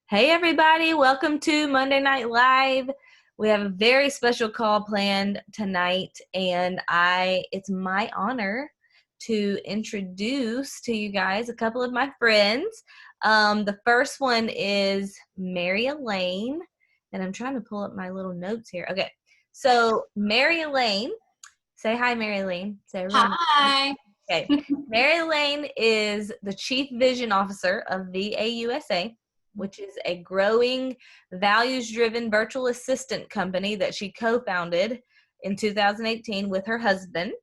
Hey everybody, welcome to Monday Night Live. We have a very special call planned tonight, and it's my honor to introduce to you guys a couple of my friends. The first one is Mary Elaine, and I'm trying to pull up my little notes here. Okay, so Mary Elaine, say hi, Mary Elaine. Say everyone. Hi. Okay, Mary Elaine is the Chief Vision Officer of VA USA, which is a growing, values-driven virtual assistant company that she co-founded in 2018 with her husband.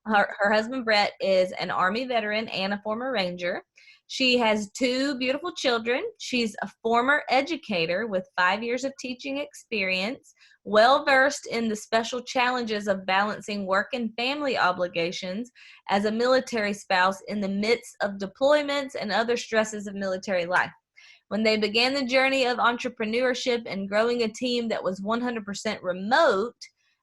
Her husband, Brett, is an Army veteran and a former Ranger. She has two beautiful children. She's a former educator with 5 years of teaching experience, well-versed in the special challenges of balancing work and family obligations as a military spouse in the midst of deployments and other stresses of military life. When they began the journey of entrepreneurship and growing a team that was 100% remote,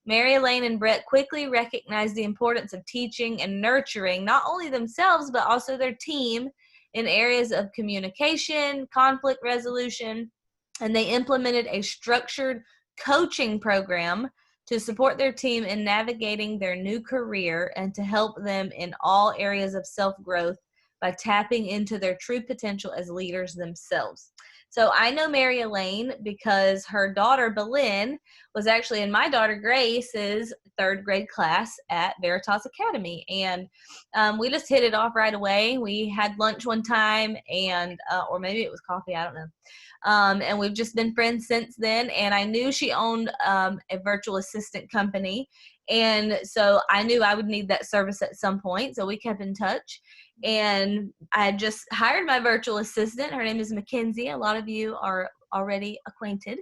Mary Elaine and Brett quickly recognized the importance of teaching and nurturing not only themselves, but also their team in areas of communication, conflict resolution, and they implemented a structured coaching program to support their team in navigating their new career and to help them in all areas of self-growth by tapping into their true potential as leaders themselves. So I know Mary Elaine because her daughter, Belen, was actually in my daughter Grace's third grade class at Veritas Academy. And we just hit it off right away. We had lunch one time and, or maybe it was coffee, I don't know. And we've just been friends since then. And I knew she owned a virtual assistant company. And so I knew I would need that service at some point. So we kept in touch. And I just hired my virtual assistant. Her name is Mackenzie. A lot of you are already acquainted.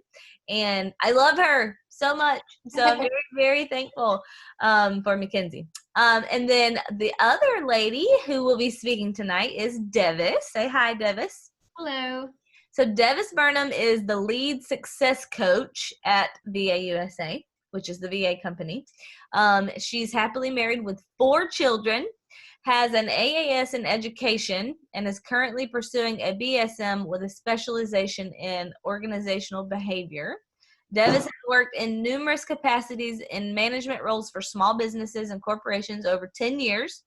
And I love her so much. So I'm very, very thankful for Mackenzie. And then the other lady who will be speaking tonight is Devis. Say hi, Devis. Hello. So Devis Burnham is the lead success coach at VA USA, which is the VA company. She's happily married with 4 children, has an AAS in education, and is currently pursuing a BSM with a specialization in organizational behavior. Devis has worked in numerous capacities in management roles for small businesses and corporations over 10 years.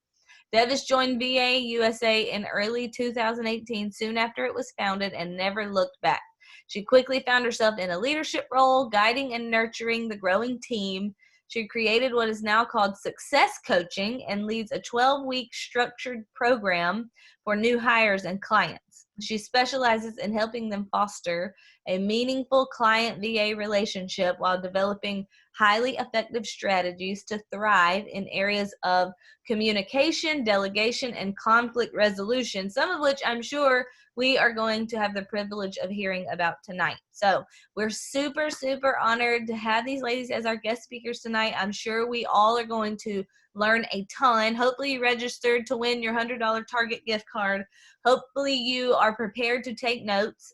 Devis joined VA USA in early 2018, soon after it was founded, and never looked back. She quickly found herself in a leadership role, guiding and nurturing the growing team. She created what is now called Success Coaching and leads a 12-week structured program for new hires and clients. She specializes in helping them foster a meaningful client-VA relationship while developing highly effective strategies to thrive in areas of communication, delegation, and conflict resolution, some of which I'm sure we are going to have the privilege of hearing about tonight. So we're super, super honored to have these ladies as our guest speakers tonight. I'm sure we all are going to learn a ton. Hopefully you registered to win your $100 Target gift card. Hopefully you are prepared to take notes.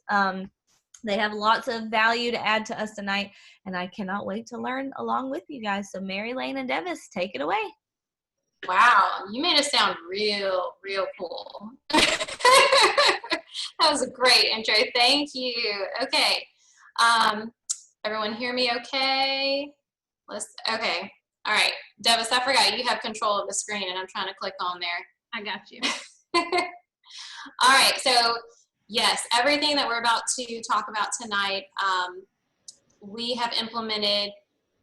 They have lots of value to add to us tonight, and I cannot wait to learn along with you guys. So Mary Elaine and Devis, take it away. Wow, you made it sound real cool. That was a great intro. Thank you. Okay. Everyone hear me okay? Okay. All right. Devis, I forgot you have control of the screen and I'm trying to click on there. I got you. All right. So yes, everything that we're about to talk about tonight, we have implemented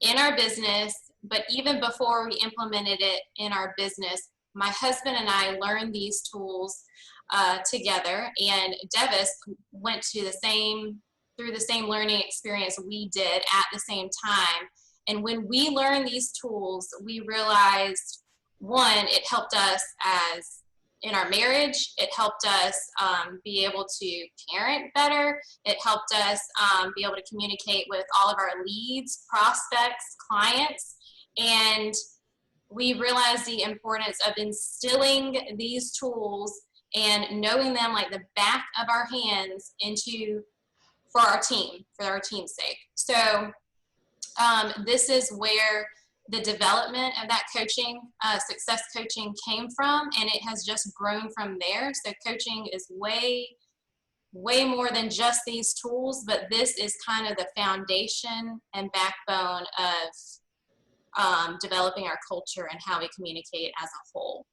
in our business, but even before we implemented it in our business, my husband and I learned these tools together, and Devis went to through the same learning experience we did at the same time. And when we learned these tools, we realized, one, it helped us in our marriage. It helped us be able to parent better. It helped us be able to communicate with all of our leads, prospects, clients. And we realized the importance of instilling these tools and knowing them like the back of our hands for our team's sake. So this is where the development of that coaching, success coaching came from, and it has just grown from there. So coaching is way way more than just these tools, but this is kind of the foundation and backbone of developing our culture and how we communicate as a whole.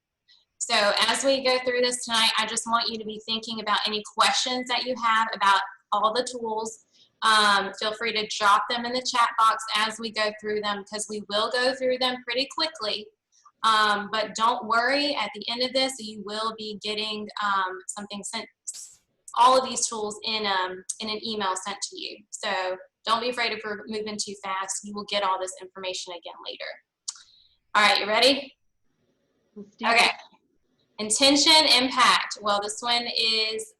So as we go through this tonight, I just want you to be thinking about any questions that you have about all the tools. Feel free to drop them in the chat box as we go through them, because we will go through them pretty quickly. But don't worry, at the end of this, you will be getting something sent, all of these tools in an email sent to you. So don't be afraid if we're moving too fast. You will get all this information again later. All right, you ready? Okay. Intention, impact. Well, this one is,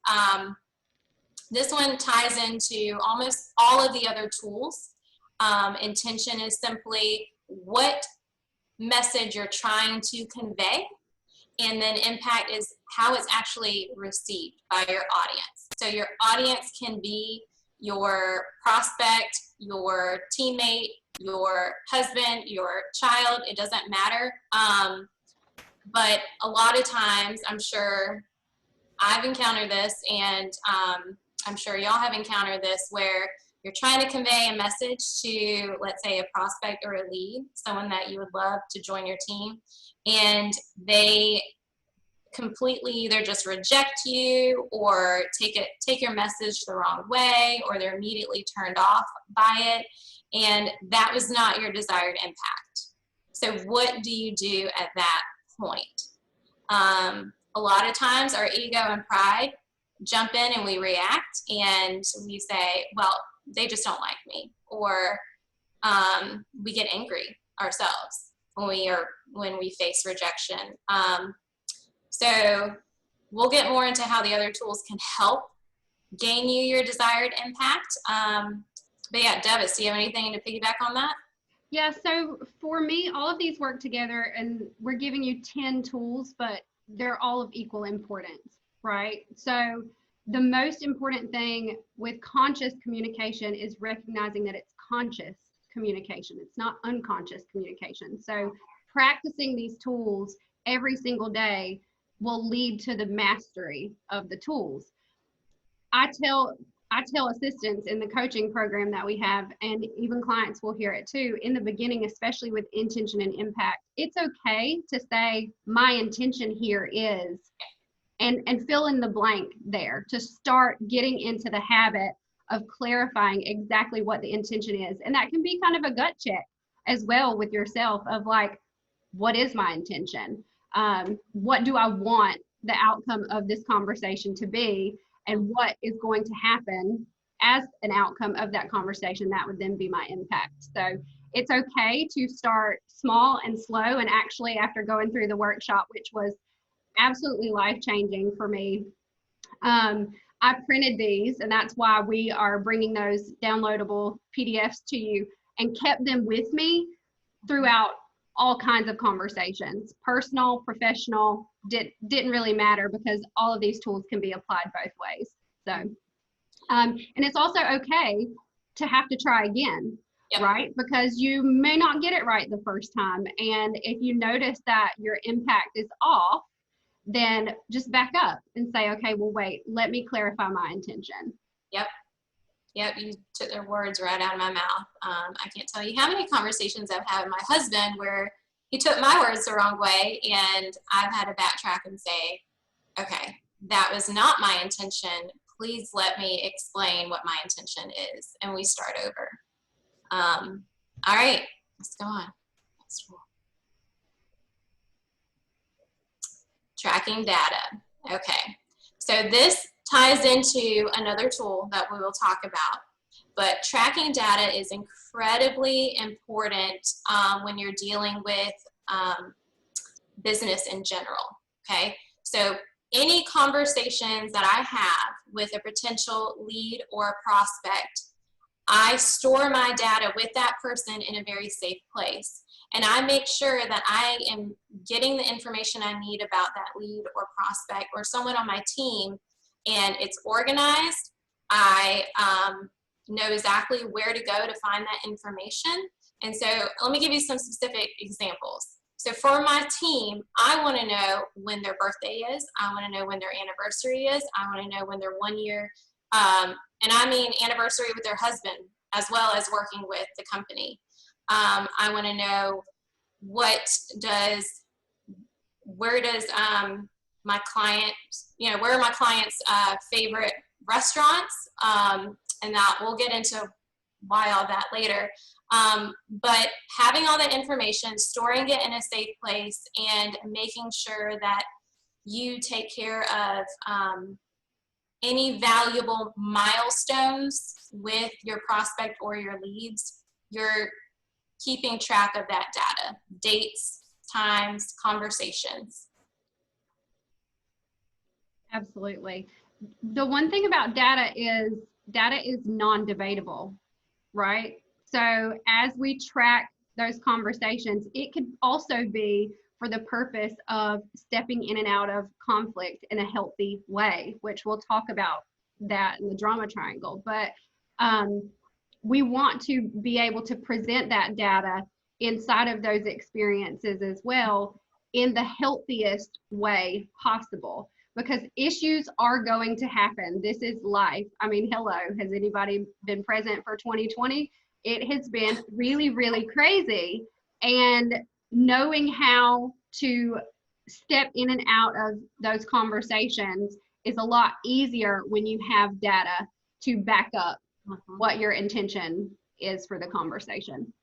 this one ties into almost all of the other tools. Intention is simply what message you're trying to convey, and then impact is how it's actually received by your audience. So your audience can be your prospect, your teammate, your husband, your child, it doesn't matter. But a lot of times, I'm sure I've encountered this, and I'm sure y'all have encountered this, where you're trying to convey a message to, let's say, a prospect or a lead, someone that you would love to join your team, and they completely either just reject you or take your message the wrong way, or they're immediately turned off by it, and that was not your desired impact. So what do you do at that point? A lot of times our ego and pride jump in and we react and we say, well, they just don't like me, or we get angry ourselves when we face rejection. So we'll get more into how the other tools can help gain you your desired impact. But yeah, Devis, do you have anything to piggyback on that? Yeah, so for me, all of these work together, and we're giving you 10 tools, but they're all of equal importance, right? So the most important thing with conscious communication is recognizing that it's conscious communication. It's not unconscious communication. So practicing these tools every single day will lead to the mastery of the tools. I tell assistants in the coaching program that we have, and even clients will hear it too, in the beginning, especially with intention and impact, it's okay to say, my intention here is, and fill in the blank there, to start getting into the habit of clarifying exactly what the intention is. And that can be kind of a gut check as well with yourself of like, what is my intention? What do I want the outcome of this conversation to be? And what is going to happen as an outcome of that conversation? That would then be my impact. So it's okay to start small and slow. And actually, after going through the workshop, which was absolutely life-changing for me, I printed these, and that's why we are bringing those downloadable PDFs to you, and kept them with me throughout all kinds of conversations, personal, professional, didn't really matter, because all of these tools can be applied both ways. So, and it's also okay to have to try again, yep. Right? Because you may not get it right the first time. And if you notice that your impact is off, then just back up and say, okay, well, wait, let me clarify my intention. Yep. Yep, you took their words right out of my mouth. I can't tell you how many conversations I've had with my husband where he took my words the wrong way, and I've had to backtrack and say, okay, that was not my intention. Please let me explain what my intention is. And we start over. All right, let's go on. Next tool. Tracking data. Okay, so this ties into another tool that we will talk about, but tracking data is incredibly important when you're dealing with business in general, okay? So any conversations that I have with a potential lead or a prospect, I store my data with that person in a very safe place. And I make sure that I am getting the information I need about that lead or prospect or someone on my team, and it's organized. I know exactly where to go to find that information. And so let me give you some specific examples. So for my team, I want to know when their birthday is. I want to know when their anniversary is. I want to know when their 1 year And I mean anniversary with their husband as well as working with the company. I want to know where does my client, where are my clients' favorite restaurants? And that we'll get into why all that later. But having all that information, storing it in a safe place, and making sure that you take care of any valuable milestones with your prospect or your leads. You're keeping track of that data, dates, times, conversations. Absolutely. The one thing about data is non-debatable, right? So as we track those conversations, it could also be for the purpose of stepping in and out of conflict in a healthy way, which we'll talk about that in the drama triangle. But we want to be able to present that data inside of those experiences as well in the healthiest way possible, because issues are going to happen. This is life. I mean, hello, has anybody been present for 2020? It has been really, really crazy. And knowing how to step in and out of those conversations is a lot easier when you have data to back up what your intention is for the conversation.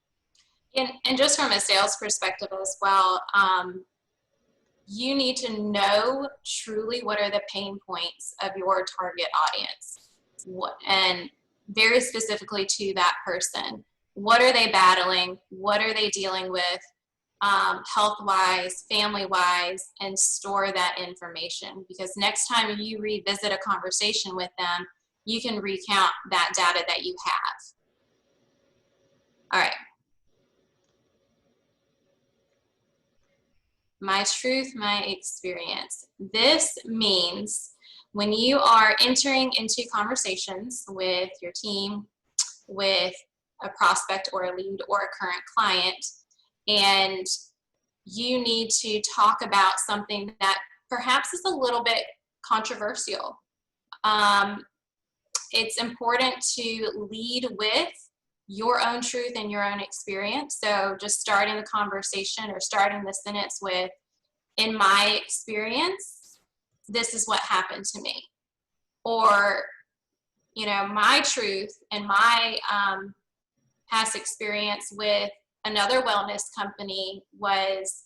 And just from a sales perspective as well, you need to know truly what are the pain points of your target audience, and very specifically to that person. What are they battling? What are they dealing with, health-wise, family-wise, and store that information. Because next time you revisit a conversation with them, you can recount that data that you have. All right. My truth, my experience. This means when you are entering into conversations with your team, with a prospect or a lead or a current client, and you need to talk about something that perhaps is a little bit controversial. It's important to lead with your own truth and your own experience. So just starting the conversation or starting the sentence with, in my experience, this is what happened to me. Or, my truth and my past experience with another wellness company was,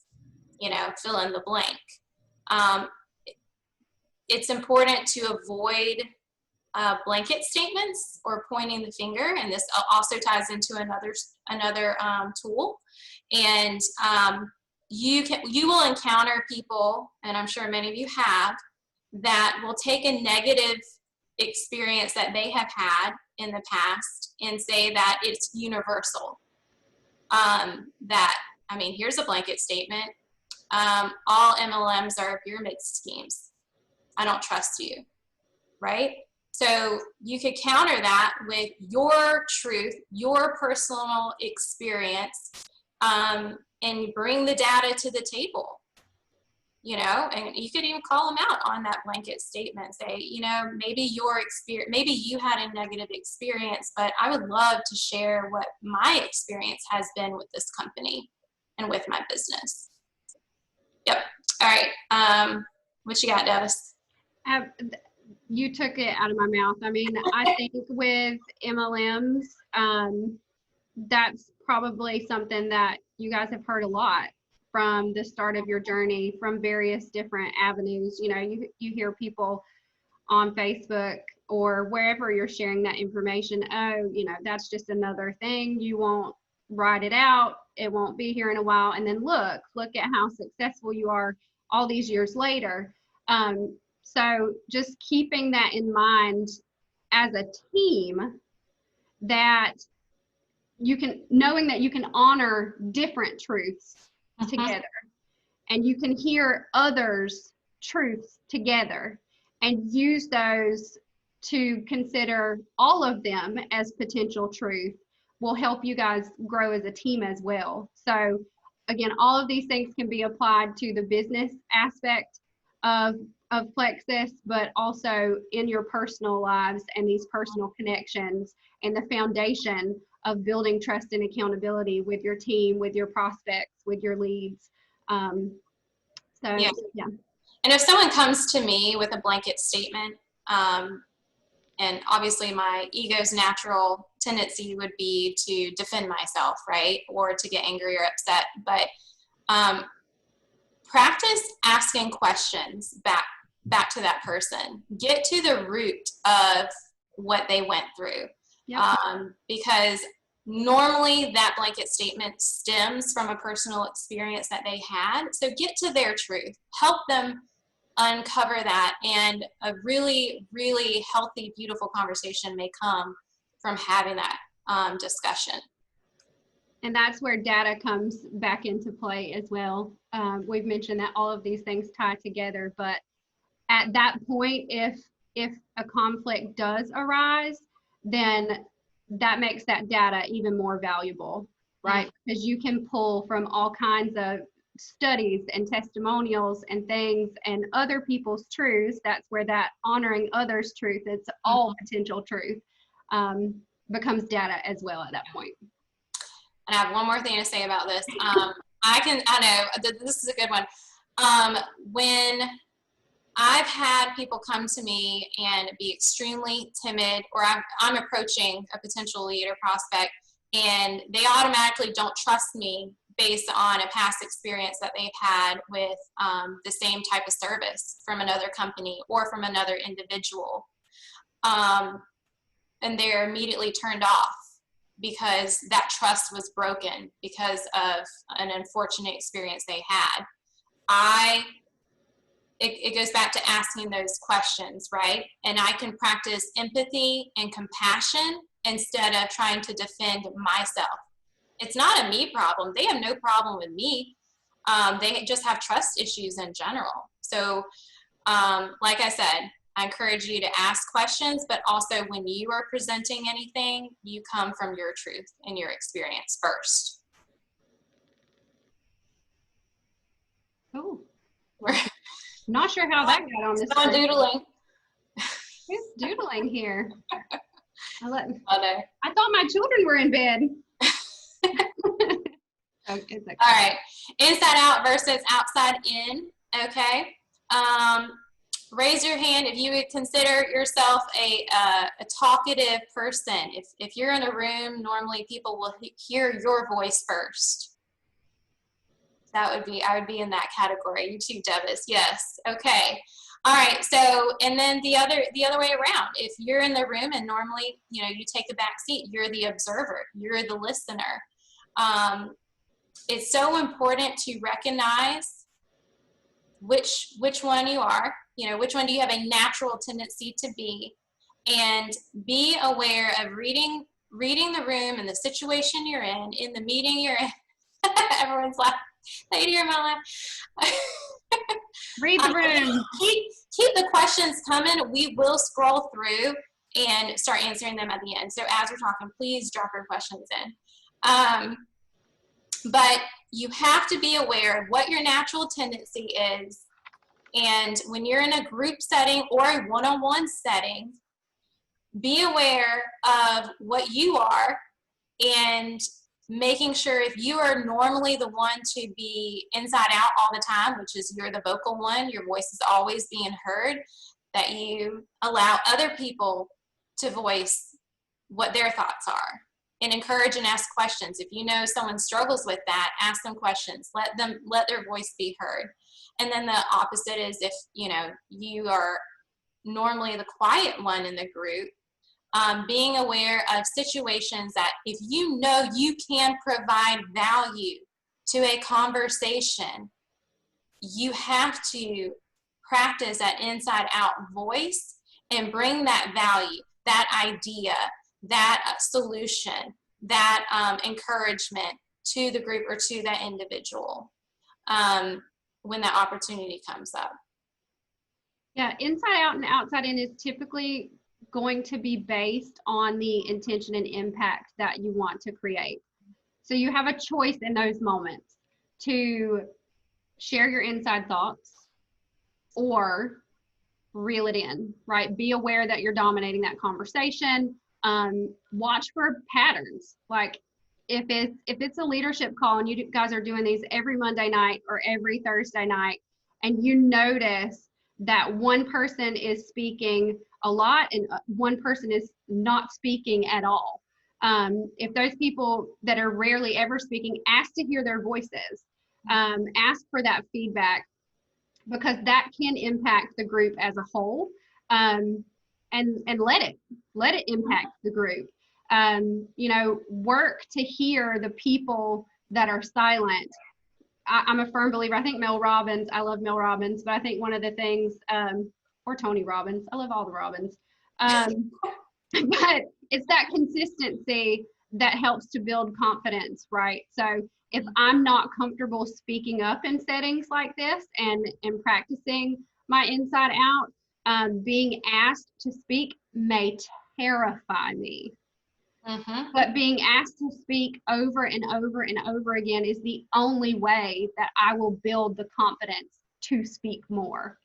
fill in the blank. It's important to avoid blanket statements or pointing the finger, and this also ties into another tool. And you will encounter people, and I'm sure many of you have, that will take a negative experience that they have had in the past and say that it's universal. Here's a blanket statement. All MLMs are pyramid schemes. I don't trust you, right? So you could counter that with your truth, your personal experience, and bring the data to the table, and you could even call them out on that blanket statement. Say, maybe maybe you had a negative experience, but I would love to share what my experience has been with this company and with my business. Yep. All right. What you got, Devis? You took it out of my mouth. I mean, I think with MLMs, that's probably something that you guys have heard a lot from the start of your journey, from various different avenues. You hear people on Facebook or wherever you're sharing that information. Oh, that's just another thing. You won't ride it out. It won't be here in a while. And then look at how successful you are all these years later. So just keeping that in mind as a team, that knowing that you can honor different truths together, and you can hear others' truths together and use those to consider all of them as potential truth will help you guys grow as a team as well. So again, all of these things can be applied to the business aspect of of Plexus, but also in your personal lives and these personal connections and the foundation of building trust and accountability with your team, with your prospects, with your leads. Yeah. Yeah. And if someone comes to me with a blanket statement, and obviously my ego's natural tendency would be to defend myself, right? Or to get angry or upset. But practice asking questions back to that person. Get to the root of what they went through. Yep. Because normally that blanket statement stems from a personal experience that they had. So get to their truth. Help them uncover that, and a really, really healthy, beautiful conversation may come from having that discussion. And that's where data comes back into play as well. We've mentioned that all of these things tie together, but at that point, if a conflict does arise, then that makes that data even more valuable, right? Because you can pull from all kinds of studies and testimonials and things and other people's truths. That's where that honoring others' truth, it's all potential truth, becomes data as well at that point. And I have one more thing to say about this. I know this is a good one. When I've had people come to me and be extremely timid, or I'm approaching a potential lead or prospect, and they automatically don't trust me based on a past experience that they've had with the same type of service from another company or from another individual. And they're immediately turned off because that trust was broken because of an unfortunate experience they had. It goes back to asking those questions, right? And I can practice empathy and compassion instead of trying to defend myself. It's not a me problem. They have no problem with me. They just have trust issues in general. So, like I said, I encourage you to ask questions, but also when you are presenting anything, you come from your truth and your experience first. Oh, not sure how that got on this. Someone doodling. Who's doodling here? I know. I thought my children were in bed. Okay. All right. Inside out versus outside in. Okay. Raise your hand if you would consider yourself a talkative person. If you're in a room, normally people will hear your voice first. I would be in that category. You too, Devis. Yes. Okay. All right. So, and then the other way around. If you're in the room and normally, you take a back seat, you're the observer, you're the listener. It's so important to recognize which one you are, which one do you have a natural tendency to be, and be aware of reading the room and the situation you're in the meeting you're in. Everyone's laughing. They hear my laugh. Read the room. Keep the questions coming. We will scroll through and start answering them at the end. So as we're talking, please drop your questions in. But you have to be aware of what your natural tendency is. And when you're in a group setting or a one-on-one setting, be aware of what you are and making sure if you are normally the one to be inside out all the time, which is you're the vocal one, your voice is always being heard, that you allow other people to voice what their thoughts are. And encourage and ask questions. If you know someone struggles with that, ask them questions. Let their voice be heard. And then the opposite is if you are normally the quiet one in the group, being aware of situations that if you know you can provide value to a conversation, you have to practice that inside out voice and bring that value, that idea, that solution, that encouragement to the group or to that individual when that opportunity comes up. Yeah, inside out and outside in is typically going to be based on the intention and impact that you want to create. So you have a choice in those moments to share your inside thoughts or reel it in, right? Be aware that you're dominating that conversation. Watch for patterns. Like if it's a leadership call and you guys are doing these every Monday night or every Thursday night, and you notice that one person is speaking a lot and one person is not speaking at all. If those people that are rarely ever speaking, ask to hear their voices. Ask for that feedback, because that can impact the group as a whole. And let it impact the group. Work to hear the people that are silent. I'm a firm believer. I think Mel Robbins, I love Mel Robbins, but I think one of the things, or Tony Robbins, I love all the Robbins, but it's that consistency that helps to build confidence, right? So if I'm not comfortable speaking up in settings like this and practicing my inside out, being asked to speak may terrify me. But being asked to speak over and over and over again is the only way that I will build the confidence to speak more.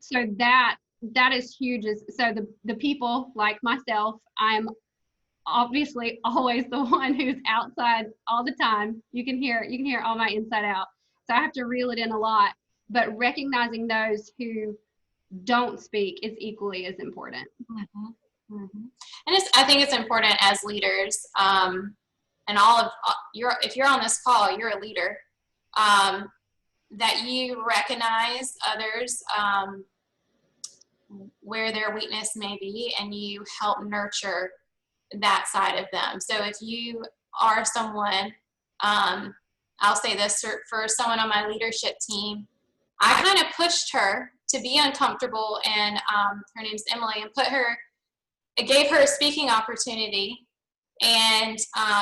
So that is huge. So the people like myself, I'm obviously always the one who's outside all the time. You can hear all my inside out. So I have to reel it in a lot, but recognizing those who don't speak is equally as important. And I think it's important as leaders, and if you're on this call, you're a leader, that you recognize others where their weakness may be, and you help nurture that side of them. So if you are someone, I'll say this for someone on my leadership team, I kind of pushed her to be uncomfortable, and her name's Emily, and it gave her a speaking opportunity, and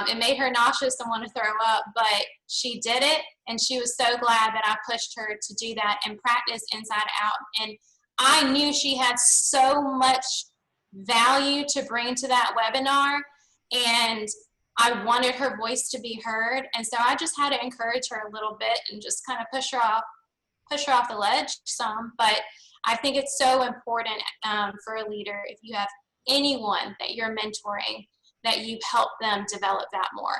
it made her nauseous and want to throw up, but she did it, and she was so glad that I pushed her to do that and practice inside out. And I knew she had so much value to bring to that webinar, and I wanted her voice to be heard, and so I just had to encourage her a little bit and just kind of push her off the ledge some. But I think it's so important for a leader, if you have anyone that you're mentoring, that you help them develop that more.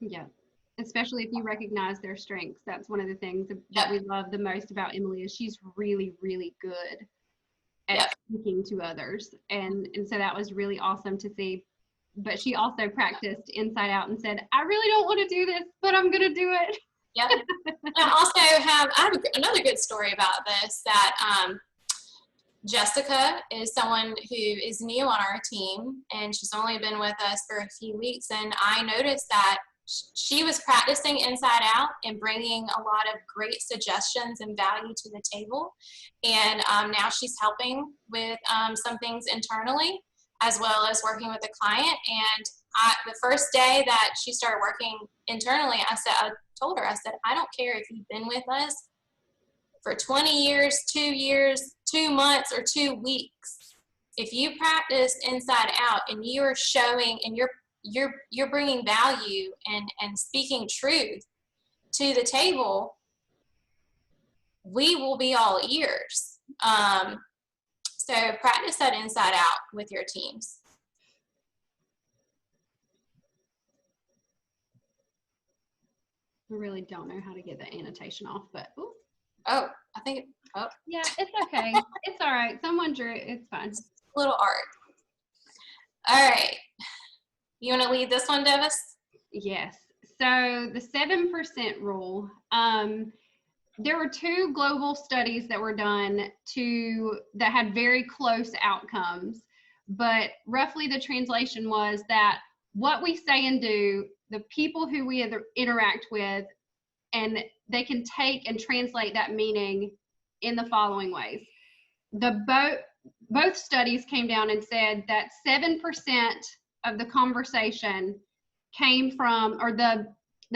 Yeah, especially if you recognize their strengths. That's one of the things that we love the most about Emily, is she's really, really good at speaking to others. And so that was really awesome to see. But she also practiced inside out and said, I really don't want to do this, but I'm going to do it. Yep. I have another good story about this, that Jessica is someone who is new on our team, and she's only been with us for a few weeks, and I noticed that she was practicing inside out and bringing a lot of great suggestions and value to the table. And now she's helping with some things internally, as well as working with the client. And the first day that she started working internally, I told her, I said, I don't care if you've been with us for 20 years, 2 years, 2 months, or 2 weeks. If you practice inside out and you're showing and you're bringing value and speaking truth to the table, we will be all ears. So practice that inside out with your teams. I really don't know how to get the annotation off, but ooh. Oh, I think yeah, it's okay. It's all right. Someone drew it. It's fine. It's a little art. All right. You want to lead this one, Devis? Yes. So the 7% rule, there were 2 global studies that were done that had very close outcomes, but roughly the translation was that what we say and do, the people who we interact with, and they can take and translate that meaning in the following ways. Both studies came down and said that 7% of the conversation came from, or the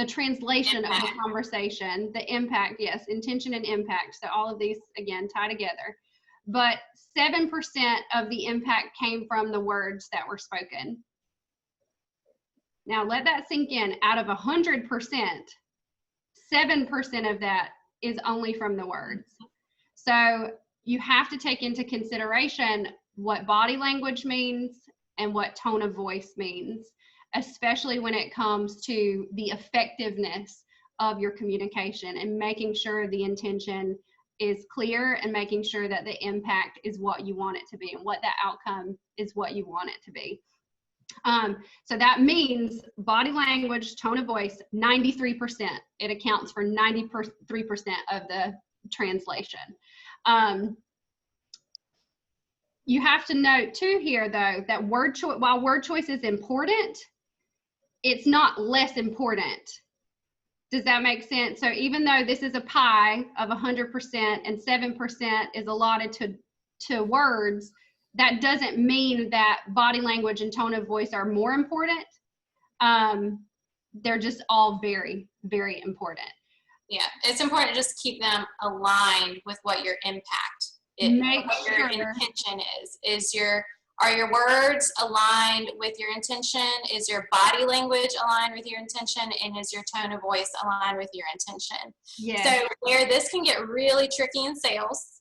translation of the conversation, the impact, yes, intention and impact. So all of these, again, tie together. But 7% of the impact came from the words that were spoken. Now let that sink in. Out of 100%, 7% of that is only from the words. So you have to take into consideration what body language means and what tone of voice means, especially when it comes to the effectiveness of your communication and making sure the intention is clear and making sure that the impact is what you want it to be and what that outcome is what you want it to be. So that means body language, tone of voice, 93%. It accounts for 93% of the translation. You have to note too here though, that while word choice is important, it's not less important. Does that make sense? So even though this is a pie of 100% and 7% is allotted to words, that doesn't mean that body language and tone of voice are more important. They're just all very, very important. Yeah, it's important to just keep them aligned with what your impact is, what your intention is. Are your words aligned with your intention? Is your body language aligned with your intention? And is your tone of voice aligned with your intention? Yes. So where this can get really tricky in sales,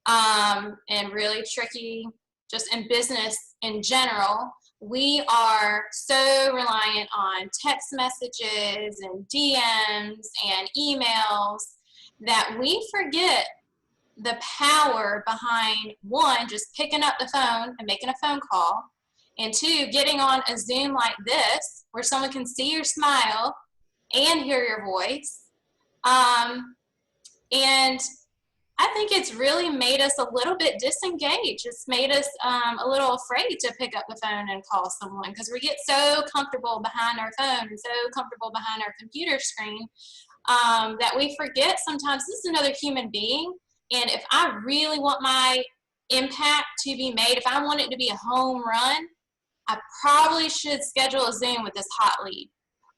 and really tricky just in business in general, we are so reliant on text messages and DMs and emails that we forget the power behind, one, just picking up the phone and making a phone call, and two, getting on a Zoom like this where someone can see your smile and hear your voice. And I think it's really made us a little bit disengaged. It's made us a little afraid to pick up the phone and call someone because we get so comfortable behind our phone and so comfortable behind our computer screen that we forget sometimes this is another human being. And if I really want my impact to be made, if I want it to be a home run, I probably should schedule a Zoom with this hot lead.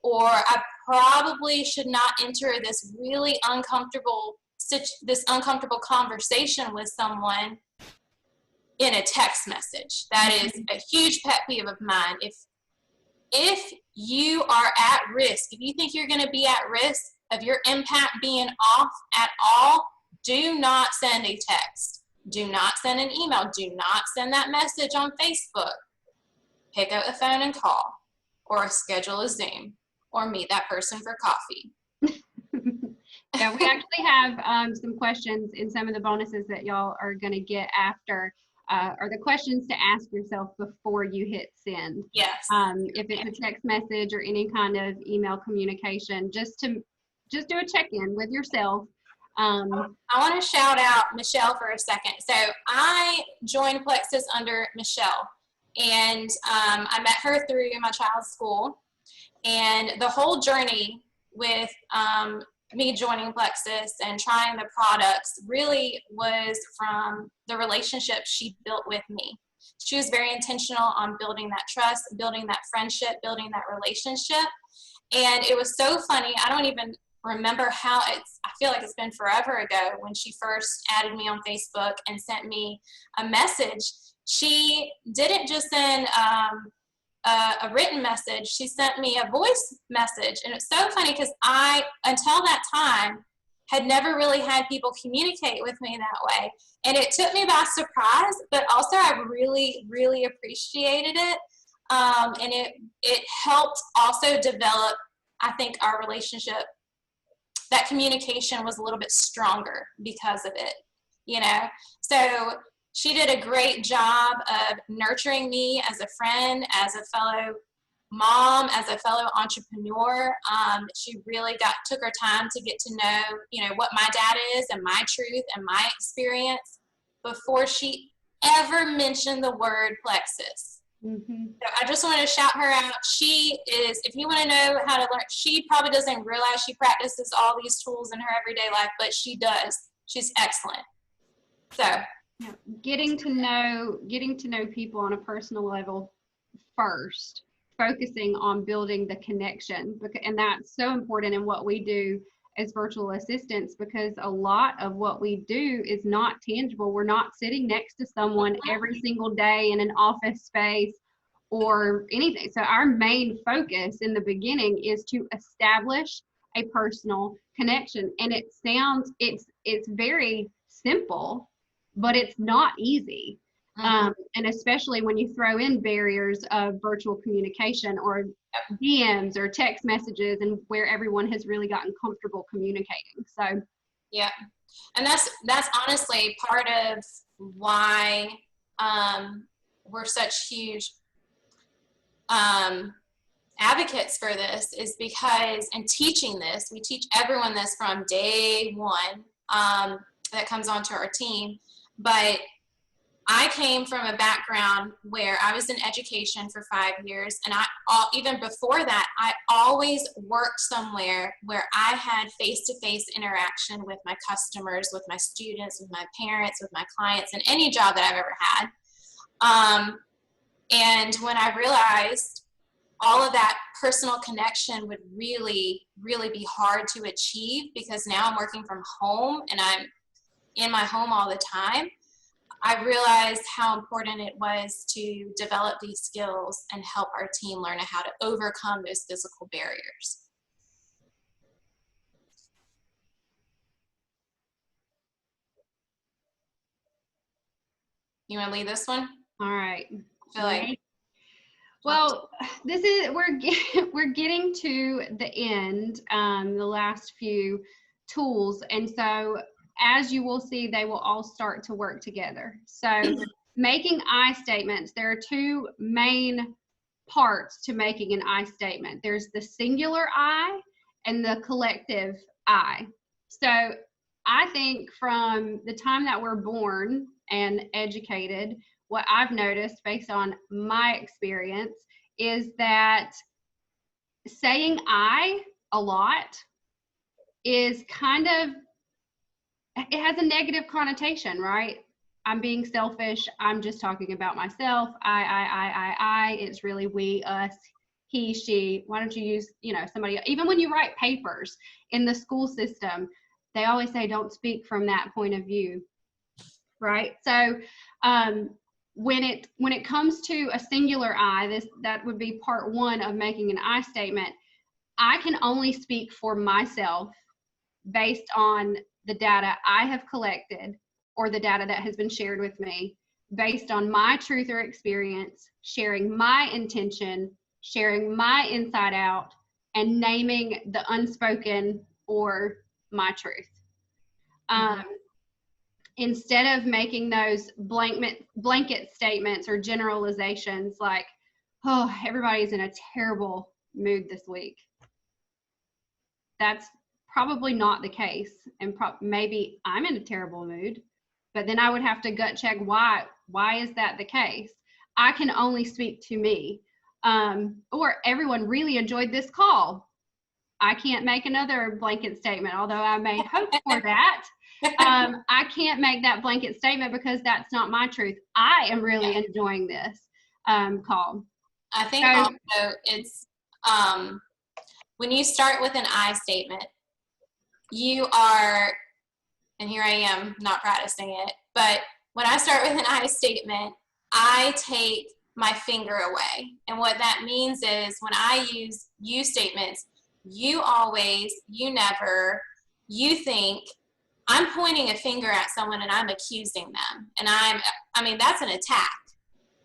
Or I probably should not enter this really uncomfortable conversation with someone in a text message. That is a huge pet peeve of mine. If you are at risk, if you think you're going to be at risk of your impact being off at all, do not send a text. Do not send an email. Do not send that message on Facebook. Pick up the phone and call, or schedule a Zoom, or meet that person for coffee. Yeah, we actually have some questions in some of the bonuses that y'all are going to get after, are the questions to ask yourself before you hit send. Yes. If it's a text message or any kind of email communication, just do a check-in with yourself. I want to shout out Michelle for a second. So I joined Plexus under Michelle, and I met her through my child's school, and the whole journey with me joining Plexus and trying the products really was from the relationship she built with me. She was very intentional on building that trust, building that friendship, building that relationship. And it was so funny. I don't even remember how I feel like it's been forever ago when she first added me on Facebook and sent me a message. She didn't just send a written message, she sent me a voice message. And it's so funny because I, until that time, had never really had people communicate with me that way. And it took me by surprise, but also I really, really appreciated it. And it helped also develop, I think, our relationship. That communication was a little bit stronger because of it, you know? So she did a great job of nurturing me as a friend, as a fellow mom, as a fellow entrepreneur. She really took her time to get to know, you know, what my dad is and my truth and my experience before she ever mentioned the word Plexus. Mm-hmm. So I just want to shout her out. She is, if you want to know how to learn, she probably doesn't realize she practices all these tools in her everyday life, but she does. She's excellent. So yeah, getting to know people on a personal level first, focusing on building the connection, and that's so important in what we do as virtual assistants, because a lot of what we do is not tangible. We're not sitting next to someone every single day in an office space or anything. So our main focus in the beginning is to establish a personal connection. And it sounds, it's very simple, but it's not easy. Mhm. And especially when you throw in barriers of virtual communication or DMs or text messages, and where everyone has really gotten comfortable communicating. So Yeah, and that's honestly part of why we're such huge advocates for this, is because, and teaching this, we teach everyone this from day one that comes onto our team. But I came from a background where I was in education for 5 years, and even before that, I always worked somewhere where I had face-to-face interaction with my customers, with my students, with my parents, with my clients, in any job that I've ever had. And when I realized all of that personal connection would really, really be hard to achieve, because now I'm working from home and I'm in my home all the time, I realized how important it was to develop these skills and help our team learn how to overcome those physical barriers. You want to lead this one? all right. I feel like, Well, this is we're getting to the end, the last few tools, and so as you will see, they will all start to work together. So making I statements, there are two main parts to making an I statement. There's the singular I and the collective I. So I think from the time that we're born and educated, what I've noticed based on my experience is that saying I a lot is kind of, it has a negative connotation, right? I'm being selfish. I'm just talking about myself. I. It's really we, us, he, she. Why don't you use, somebody, even when you write papers in the school system, they always say, don't speak from that point of view, right? So when it comes to a singular I, that would be part one of making an I statement. I can only speak for myself based on the data I have collected or the data that has been shared with me, based on my truth or experience, sharing my intention, sharing my inside out, and naming the unspoken or my truth. Instead of making those blanket statements or generalizations like, oh, everybody's in a terrible mood this week. That's probably not the case, and maybe I'm in a terrible mood, but then I would have to gut check why is that the case. I can only speak to me, or everyone really enjoyed this call. I can't make another blanket statement, although I may hope for that. I can't make that blanket statement because that's not my truth. I am really enjoying this call. I think also it's when you start with an I statement, you are, and here I am not practicing it, but when I start with an I statement, I take my finger away. And what that means is when I use you statements, you always, you never, you think, I'm pointing a finger at someone and I'm accusing them. And that's an attack.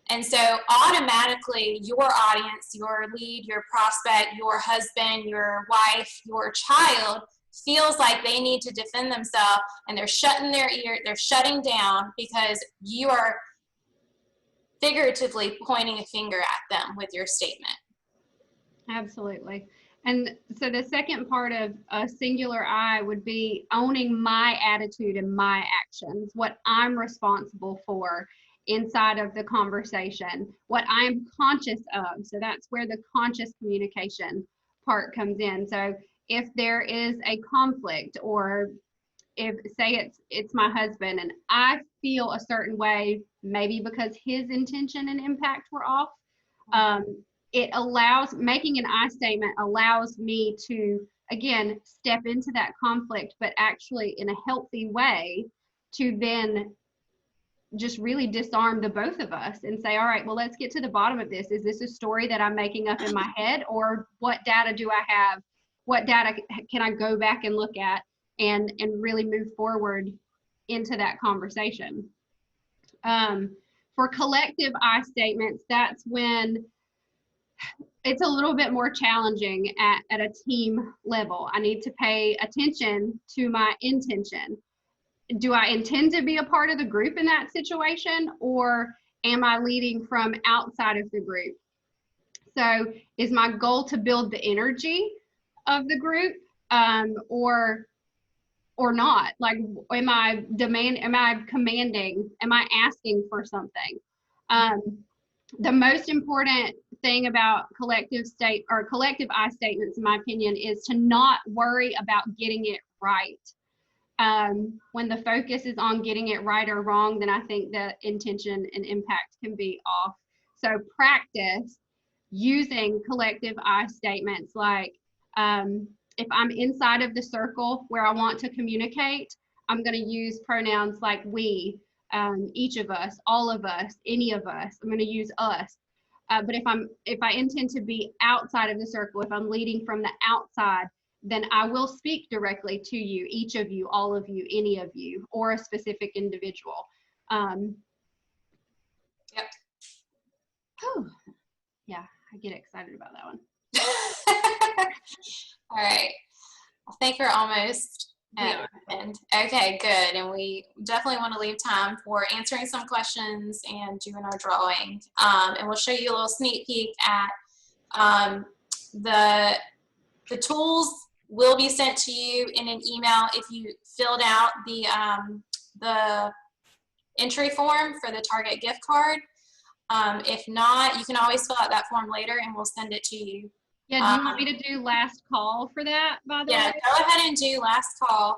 And so automatically your audience, your lead, your prospect, your husband, your wife, your child feels like they need to defend themselves, and they're shutting their ear, they're shutting down because you are figuratively pointing a finger at them with your statement. Absolutely. And so the second part of a singular I would be owning my attitude and my actions, what I'm responsible for inside of the conversation, what I'm conscious of. So that's where the conscious communication part comes in. So if there is a conflict, or if, say it's my husband and I feel a certain way, maybe because his intention and impact were off, it allows, making an I statement allows me to, again, step into that conflict, but actually in a healthy way, to then just really disarm the both of us and say, all right, well, let's get to the bottom of this. Is this a story that I'm making up in my head, or what data do I have? What data can I go back and look at and really move forward into that conversation? For collective I statements, that's when it's a little bit more challenging at a team level. I need to pay attention to my intention. Do I intend to be a part of the group in that situation, or am I leading from outside of the group? So is my goal to build the energy of the group, or not? Like, am I commanding, am I asking for something? The most important thing about collective I statements, in my opinion, is to not worry about getting it right. When the focus is on getting it right or wrong, then I think the intention and impact can be off. So practice using collective I statements, like if I'm inside of the circle where I want to communicate, I'm going to use pronouns like we, each of us, all of us, any of us. I'm going to use us. But if I intend to be outside of the circle, if I'm leading from the outside, then I will speak directly to you, each of you, all of you, any of you, or a specific individual. Yep. Oh, yeah, I get excited about that one. All right. I think we're almost at the end. Okay, good. And we definitely want to leave time for answering some questions and doing our drawing. And we'll show you a little sneak peek at the tools will be sent to you in an email if you filled out the entry form for the Target gift card. If not, you can always fill out that form later and we'll send it to you. Yeah, do you want me to do last call for that, by the way? Yeah, go ahead and do last call,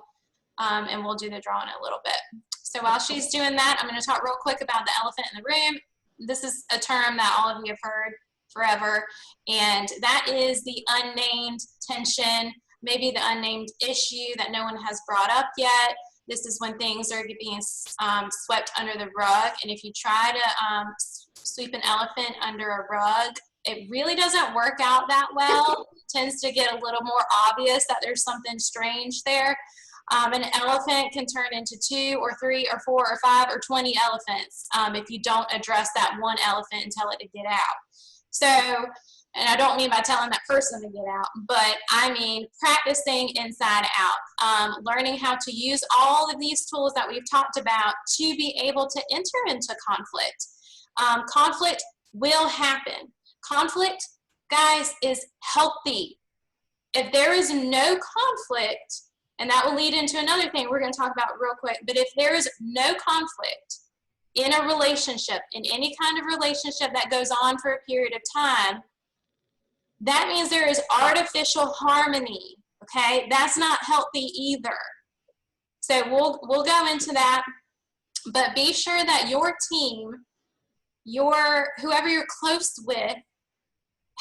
and we'll do the drawing in a little bit. So while she's doing that, I'm going to talk real quick about the elephant in the room. This is a term that all of you have heard forever, and that is the unnamed tension, maybe the unnamed issue that no one has brought up yet. This is when things are being swept under the rug, and if you try to sweep an elephant under a rug, it really doesn't work out that well. It tends to get a little more obvious that there's something strange there. An elephant can turn into 2 or 3 or 4 or 5 or 20 elephants if you don't address that one elephant and tell it to get out. So, and I don't mean by telling that person to get out, but I mean practicing inside out, learning how to use all of these tools that we've talked about to be able to enter into conflict. Conflict will happen. Conflict, guys, is healthy. If there is no conflict, and that will lead into another thing we're going to talk about real quick, but if there is no conflict in a relationship, in any kind of relationship that goes on for a period of time, that means there is artificial harmony, okay? That's not healthy either. So we'll go into that, but be sure that your team, whoever you're close with,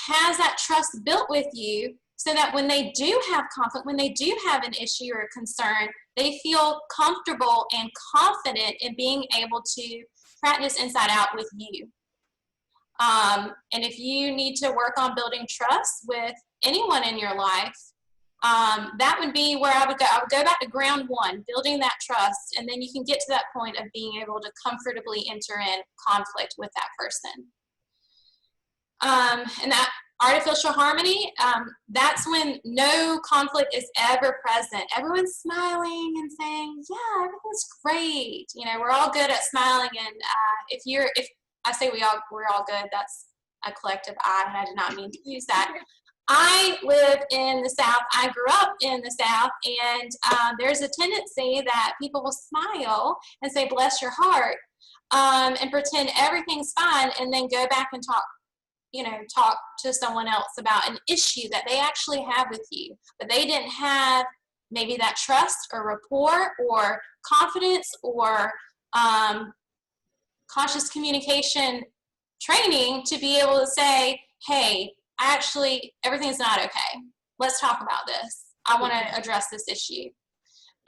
has that trust built with you so that when they do have conflict, when they do have an issue or a concern, they feel comfortable and confident in being able to practice inside out with you. And if you need to work on building trust with anyone in your life, that would be where I would go. I would go back to ground one, building that trust, and then you can get to that point of being able to comfortably enter in conflict with that person. And that artificial harmony, that's when no conflict is ever present. Everyone's smiling and saying, yeah, everything's great. You know, we're all good at smiling. And if I say we're all good, that's a collective I, and I did not mean to use that. I live in the South. I grew up in the South, and there's a tendency that people will smile and say, bless your heart, and pretend everything's fine, and then go back and talk to someone else about an issue that they actually have with you, but they didn't have maybe that trust or rapport or confidence or conscious communication training to be able to say, hey, actually, everything's not okay. Let's talk about this. I want to address this issue.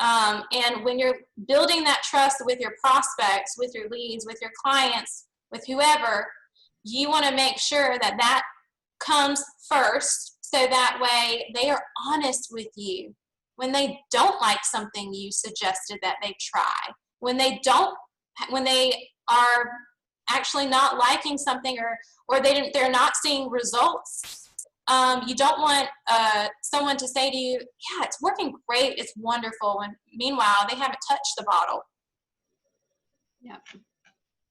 And when you're building that trust with your prospects, with your leads, with your clients, with whoever, you want to make sure that that comes first, so that way they are honest with you. When they don't like something you suggested that they try, when they are actually not liking something, or they're not seeing results. You don't want someone to say to you, yeah, it's working great, it's wonderful, and meanwhile they haven't touched the bottle. Yeah.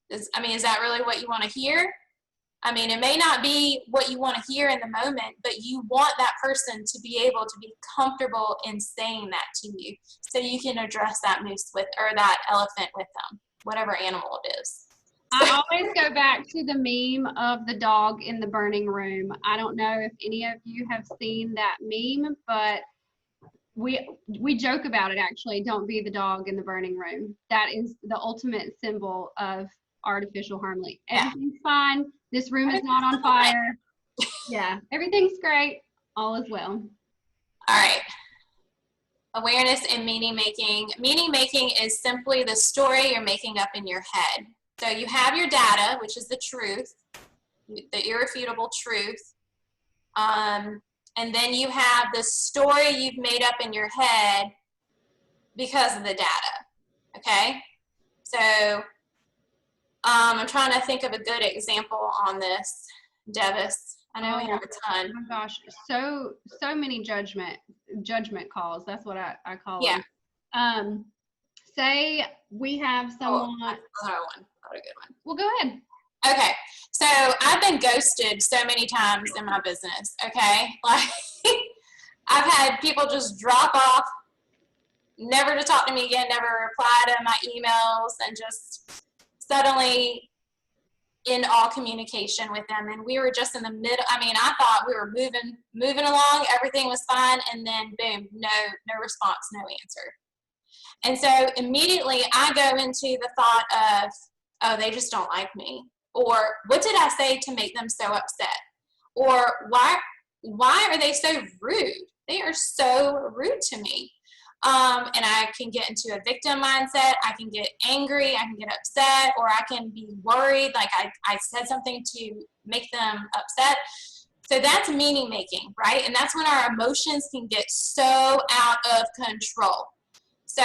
Is that really what you want to hear? It may not be what you want to hear in the moment, but you want that person to be able to be comfortable in saying that to you, so you can address that moose or that elephant with them, whatever animal it is. I always go back to the meme of the dog in the burning room. I don't know if any of you have seen that meme, but we joke about it, actually. Don't be the dog in the burning room. That is the ultimate symbol of artificial harm. Everything's fine. This room is not on fire. Yeah, everything's great. All is well. All right. Awareness and meaning making. Meaning making is simply the story you're making up in your head. So you have your data, which is the truth, the irrefutable truth. And then you have the story you've made up in your head because of the data. Okay? So I'm trying to think of a good example on this, Devis. I know we have a ton. Oh my gosh, so many judgment calls. That's what I call them. Say we have someone. Another one. Not a good one. Well, go ahead. Okay, so I've been ghosted so many times in my business. Okay, like I've had people just drop off, never to talk to me again, never reply to my emails, and just suddenly in all communication with them. And we were just in the middle. I thought we were moving along, everything was fine, and then boom, no response, no answer. And so immediately I go into the thought of, oh, they just don't like me. Or what did I say to make them so upset? Or why are they so rude? They are so rude to me. And I can get into a victim mindset. I can get angry. I can get upset, or I can be worried, like I said something to make them upset. So that's meaning making, right? And that's when our emotions can get so out of control. So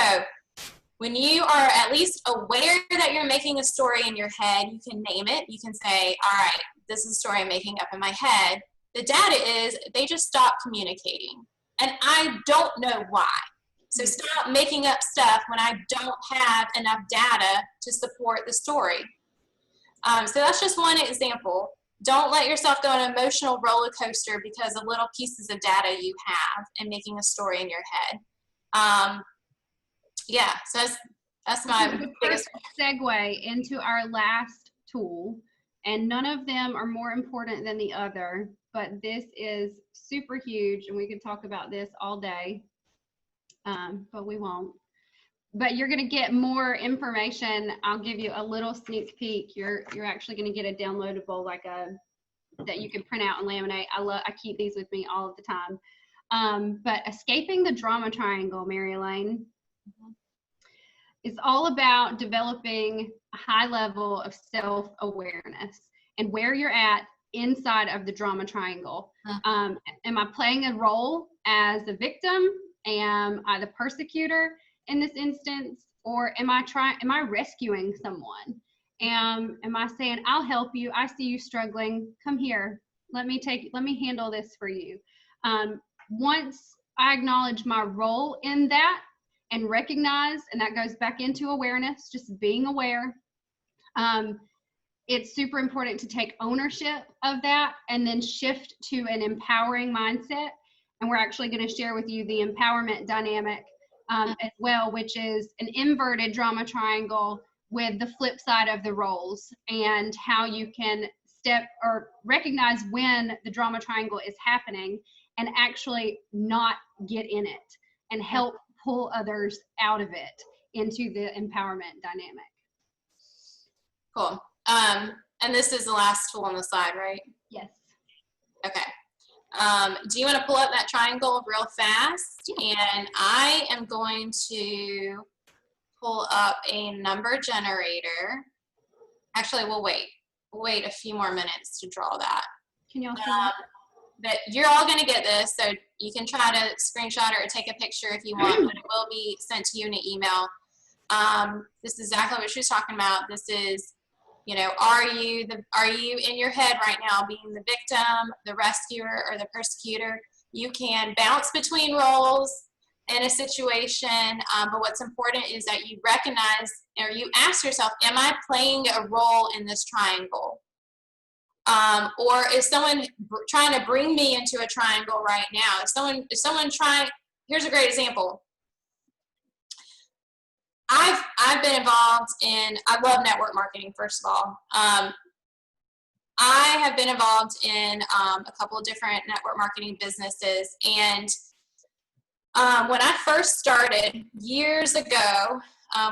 when you are at least aware that you're making a story in your head, you can name it. You can say, all right, this is a story I'm making up in my head. The data is they just stop communicating. And I don't know why. So stop making up stuff when I don't have enough data to support the story. So that's just one example. Don't let yourself go on an emotional roller coaster because of little pieces of data you have and making a story in your head. Yeah, so that's my biggest segue into our last tool, and none of them are more important than the other, but this is super huge, and we could talk about this all day, but we won't. But you're going to get more information. I'll give you a little sneak peek. You're actually going to get a downloadable, that you can print out and laminate. I keep these with me all of the time. But escaping the drama triangle, Mary Elaine. It's all about developing a high level of self-awareness and where you're at inside of the drama triangle. Am I playing a role as a victim? Am I the persecutor in this instance? Or am I rescuing someone? Am I saying, I'll help you, I see you struggling, come here, let me handle this for you. Once I acknowledge my role in that, and recognize, and that goes back into awareness, just being aware. It's super important to take ownership of that and then shift to an empowering mindset. And we're actually going to share with you the empowerment dynamic as well, which is an inverted drama triangle with the flip side of the roles, and how you can step or recognize when the drama triangle is happening and actually not get in it and help pull others out of it into the empowerment dynamic. Cool. And this is the last tool on the side, right? Yes. Okay. Do you want to pull up that triangle real fast? And I am going to pull up a number generator. Actually, we'll wait a few more minutes to draw that. Can y'all see that? But you're all going to get this, so you can try to screenshot it or take a picture if you want, but it will be sent to you in an email. This is exactly what she was talking about. This is You know, are you in your head right now being the victim, the rescuer, or the persecutor? You can bounce between roles in a situation, but what's important is that you recognize, or you ask yourself, am I playing a role in this triangle? Or is someone trying to bring me into a triangle right now? Is someone trying, here's a great example. I've been involved in, I love network marketing, first of all. I have been involved in a couple of different network marketing businesses. And when I first started years ago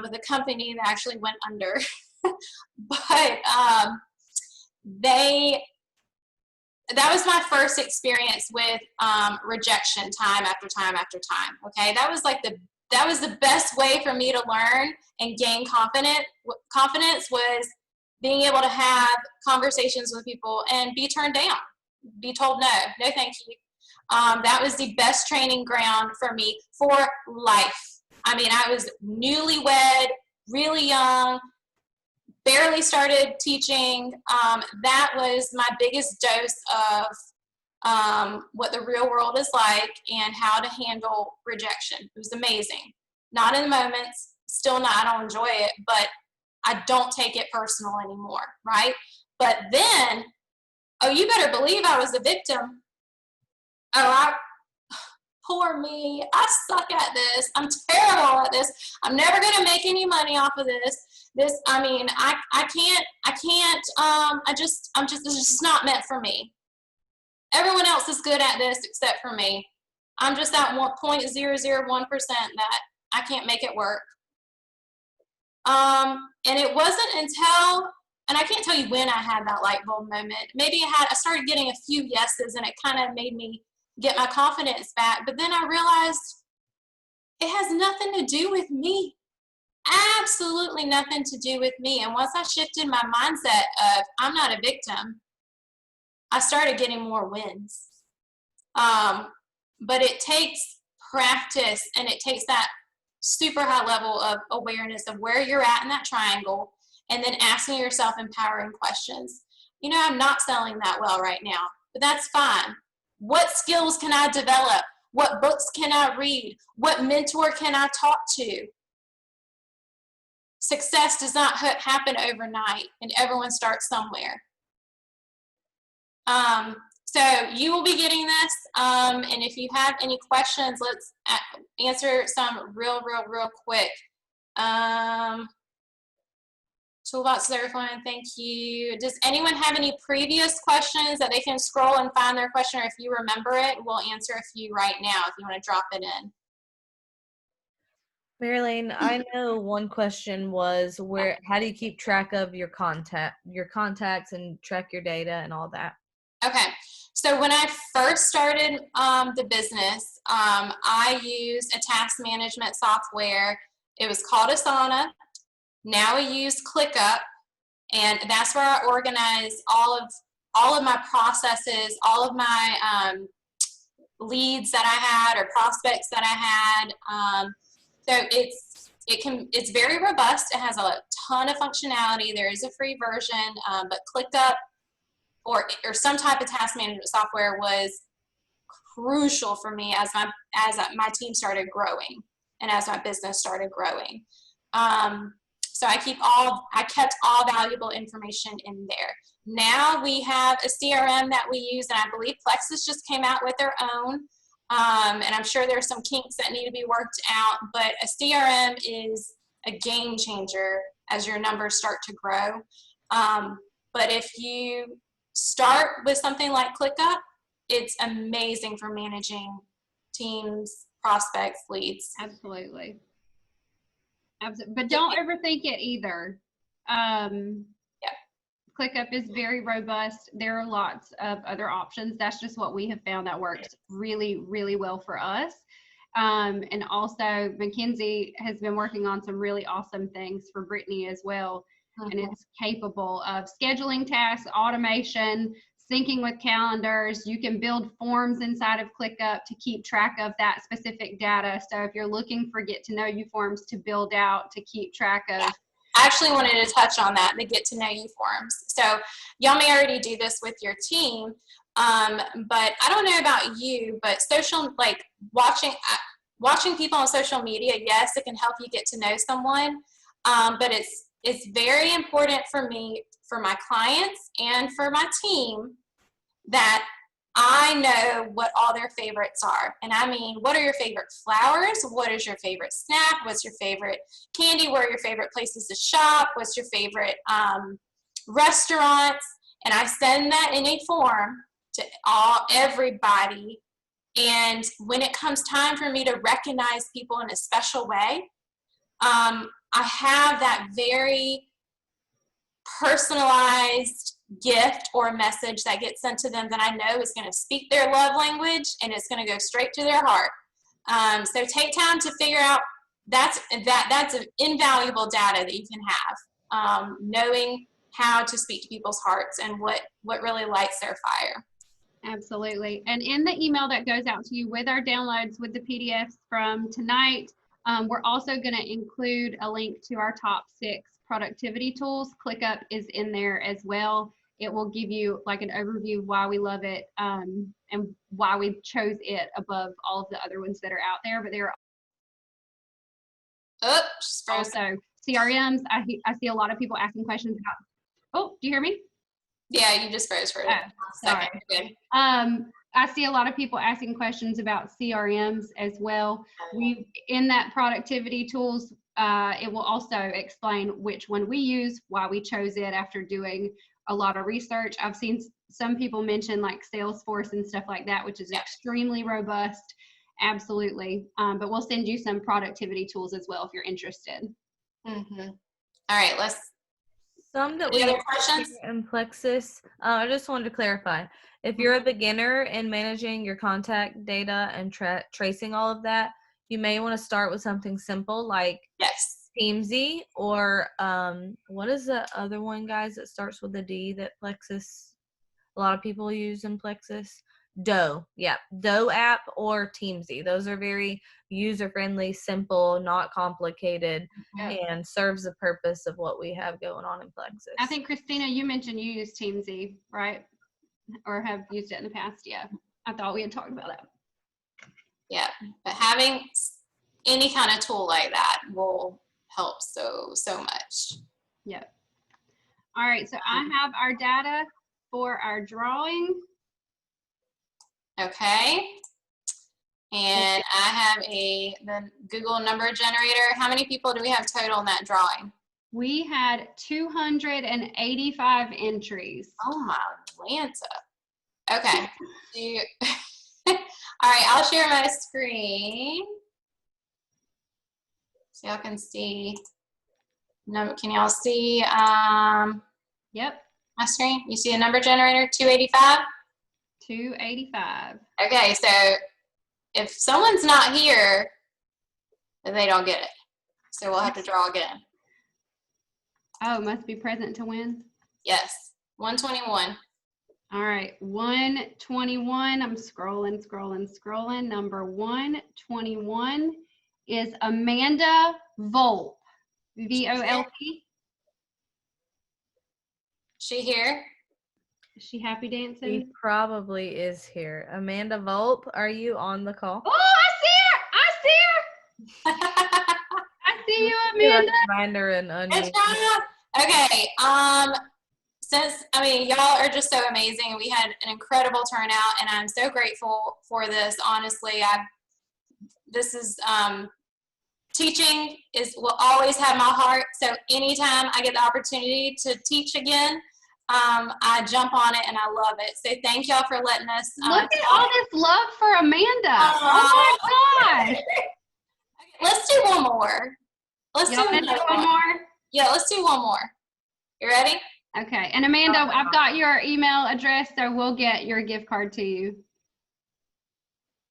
with a company that actually went under, but that was my first experience with rejection time after time after time. Okay, that was the best way for me to learn and gain confidence was being able to have conversations with people and be turned down, be told no thank you. That was the best training ground for me for life. I mean, I was newlywed, really young, barely started teaching. That was my biggest dose of what the real world is like and how to handle rejection. It was amazing. Not in the moments, still not, I don't enjoy it, but I don't take it personal anymore, right? But then, oh, you better believe I was a victim. Oh, poor me, I suck at this. I'm terrible at this. I'm never gonna make any money off of this. This, I mean, this is just not meant for me. Everyone else is good at this except for me. I'm just that 0.001% that I can't make it work. And it wasn't until, and I can't tell you when I had that light bulb moment. Maybe I started getting a few yeses and it kind of made me get my confidence back. But then I realized it has nothing to do with me. Absolutely nothing to do with me. And once I shifted my mindset of I'm not a victim, I started getting more wins. But it takes practice and it takes that super high level of awareness of where you're at in that triangle and then asking yourself empowering questions. You know, I'm not selling that well right now, but that's fine. What skills can I develop? What books can I read? What mentor can I talk to? Success does not happen overnight, and everyone starts somewhere. So you will be getting this, and if you have any questions, let's answer some real quick. Toolbox is everyone, thank you. Does anyone have any previous questions that they can scroll and find their question, or if you remember it, we'll answer a few right now if you want to drop it in. Marilyn, I know one question was how do you keep track of your contacts and track your data and all that? Okay, so when I first started the business, I used a task management software. It was called Asana. Now we use ClickUp, and that's where I organize all of my processes, all of my leads that I had or prospects that I had. So it's very robust. It has a ton of functionality. There is a free version, but ClickUp or some type of task management software was crucial for me as my team started growing and as my business started growing. So I kept all valuable information in there. Now we have a CRM that we use, and I believe Plexus just came out with their own. And I'm sure there's some kinks that need to be worked out, but a CRM is a game changer as your numbers start to grow. But if you start with something like ClickUp, it's amazing for managing teams, prospects, leads. Absolutely. But don't overthink it either. ClickUp is very robust. There are lots of other options. That's just what we have found that works really well for us. And also Mackenzie has been working on some really awesome things for Brittany as well. And it's capable of scheduling tasks, automation, syncing with calendars. You can build forms inside of ClickUp to keep track of that specific data. So if you're looking for get to know you forms to build out to keep track of actually wanted to touch on that, the get to know you forms. So y'all may already do this with your team, but I don't know about you, but social, like watching people on social media, yes, it can help you get to know someone, but it's very important for me, for my clients and for my team, that I know what all their favorites are. And I mean, what are your favorite flowers? What is your favorite snack? What's your favorite candy? What are your favorite places to shop? What's your favorite restaurants? And I send that in a form to everybody. And when it comes time for me to recognize people in a special way, I have that very personalized gift or message that gets sent to them that I know is going to speak their love language, and it's going to go straight to their heart. So take time to figure out, that's invaluable data that you can have, knowing how to speak to people's hearts and what really lights their fire. Absolutely. And in the email that goes out to you with our downloads, with the PDFs from tonight, we're also going to include a link to our top 6 productivity tools. ClickUp is in there as well. It will give you like an overview of why we love it, and why we chose it above all of the other ones that are out there. But there are also CRMs. I see a lot of people asking questions about. Oh, do you hear me? Yeah, you just froze for a second. Good. I see a lot of people asking questions about CRMs as well. In that productivity tools, it will also explain which one we use, why we chose it after doing a lot of research. I've seen some people mention like Salesforce and stuff like that, which is extremely robust. Absolutely. But we'll send you some productivity tools as well if you're interested. Mm-hmm. All right, let's. Some that we use in Plexus, I just wanted to clarify. If you're a beginner in managing your contact data and tracing all of that, you may want to start with something simple like Teamsy, or what is the other one, guys, that starts with a D that Plexus, a lot of people use in Plexus? Doe. Yeah, Doe app or Teamsy. Those are very user-friendly, simple, not complicated, and serves the purpose of what we have going on in Plexus. I think, Christina, you mentioned you use Teamsy, right? Or have used it in the past. Yeah, I thought we had talked about that. Yeah, but having any kind of tool like that will help so much. Yep. All right, so I have our data for our drawing. Okay. And I have the Google number generator. How many people do we have total in that drawing? We had 285 entries. Oh my Atlanta. Okay. All right, I'll share my screen so y'all can see. No, can y'all see Yep. my screen? You see a number generator, 285? 285. Okay, so if someone's not here, then they don't get it. So we'll have to draw again. Oh, must be present to win? Yes, 121. All right, 121. I'm scrolling. Number 121 is Amanda Volp. V-O-L-P. She here? Is she happy dancing? She probably is here. Amanda Volp, are you on the call? Oh, I see her! I see you, Amanda. Reminder and Good job. Okay. Y'all are just so amazing. We had an incredible turnout, and I'm so grateful for this. Honestly, teaching will always have my heart. So anytime I get the opportunity to teach again, I jump on it and I love it. So thank y'all for letting us. Look at all this love for Amanda. Oh my gosh. Let's do one more. Let's do one more. Yeah, let's do one more. You ready? Okay. And Amanda, I've got your email address, so we'll get your gift card to you.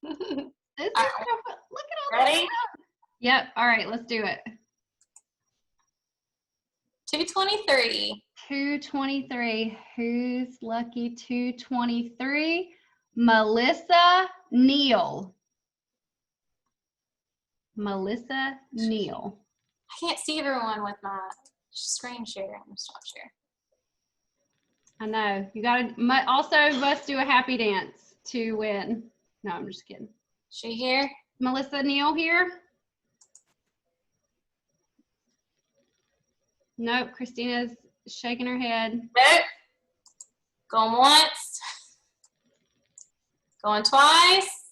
Look at all ready? this. Yep. All right, let's do it. 223. 223. Who's lucky? 223. Melissa Neal. Melissa Neal. I can't see everyone with my Screen share. I'm gonna stop share. I know. You gotta also must do a happy dance to win. No, I'm just kidding. She here? Melissa Neal here? Nope, Christina's shaking her head. Nope. Going once. Going twice.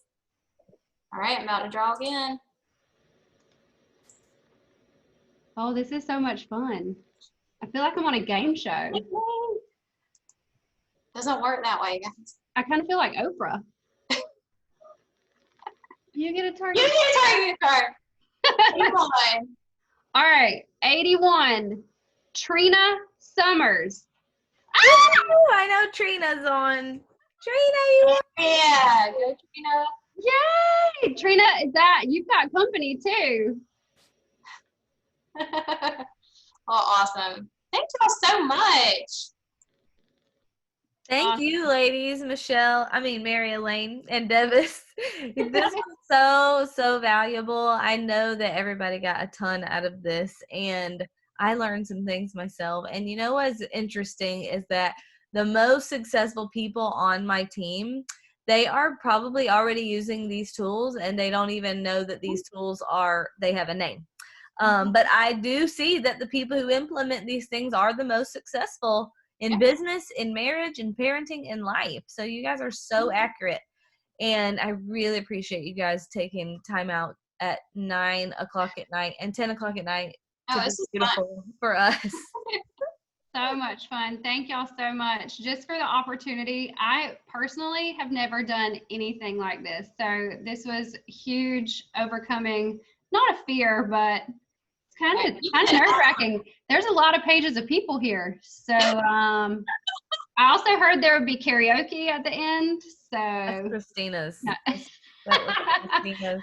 All right, I'm about to draw again. Oh, this is so much fun. I feel like I'm on a game show. Doesn't work that way, guys. I kind of feel like Oprah. You get a target. You get a target card. 81. All right, 81. Trina Summers. Oh, I know Trina's on. Trina, you Yeah, go Trina. Yay! Trina, you've got company too. Oh, awesome. Thank y'all so much. Thank you, ladies. Mary Elaine and Devis. This was so valuable. I know that everybody got a ton out of this, and I learned some things myself. And you know what's interesting is that the most successful people on my team, they are probably already using these tools, and they don't even know that these tools they have a name. But I do see that the people who implement these things are the most successful in business, in marriage, in parenting, in life. So you guys are so accurate. And I really appreciate you guys taking time out at 9 o'clock at night and 10 o'clock at night to be beautiful for us. So much fun. Thank y'all so much just for the opportunity. I personally have never done anything like this. So this was huge, overcoming, not a fear, but it's kind of nerve-wracking. There's a lot of pages of people here. So I also heard there would be karaoke at the end. So that's Christina's. No. That was Christina's.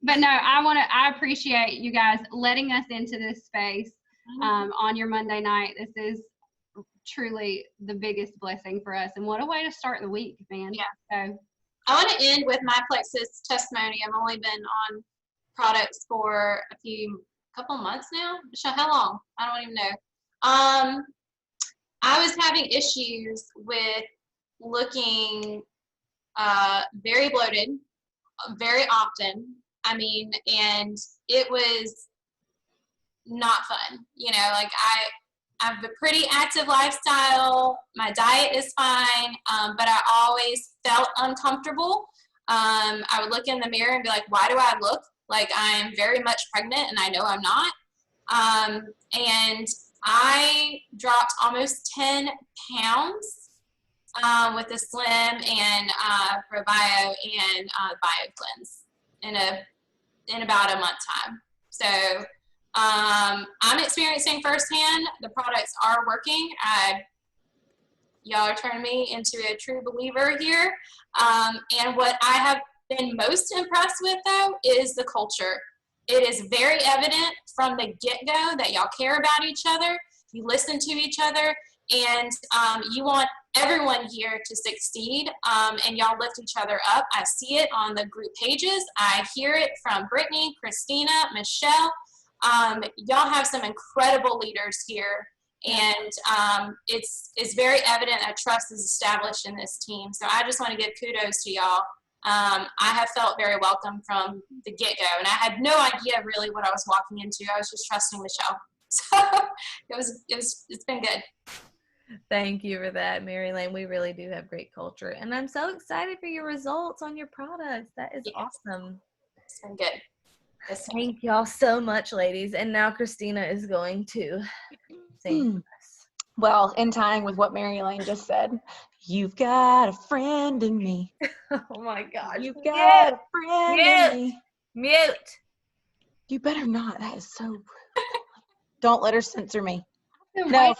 But no, I appreciate you guys letting us into this space on your Monday night. This is truly the biggest blessing for us. And what a way to start the week, man. Yeah. So I want to end with my Plexus testimony. I've only been on products for couple months now. Michelle, how long? I don't even know. I was having issues with looking very bloated very often. And it was not fun. Like I have a pretty active lifestyle. My diet is fine, but I always felt uncomfortable. I would look in the mirror and be like, why do I look like I'm very much pregnant and I know I'm not? And I dropped almost 10 pounds with the Slim and ProBio and BioCleanse in about a month time. So I'm experiencing firsthand the products are working. Y'all are turning me into a true believer here. And what I have been most impressed with, though, is the culture. It is very evident from the get-go that y'all care about each other, you listen to each other, and you want everyone here to succeed, and y'all lift each other up. I see it on the group pages. I hear it from Brittany, Christina, Michelle. Y'all have some incredible leaders here, and it's very evident that trust is established in this team. So I just want to give kudos to y'all. I have felt very welcome from the get-go, and I had no idea really what I was walking into. I was just trusting Michelle. So it's been good. Thank you for that, Mary Elaine. We really do have great culture, and I'm so excited for your results on your products. That is awesome. It's been good. Thank y'all so much, ladies. And now Christina is going to sing for us. Well, in tying with what Mary Elaine just said, you've got a friend in me. Oh my gosh. You've got a friend in me. Mute. You better not. That is so rude. Don't let her censor me. So No.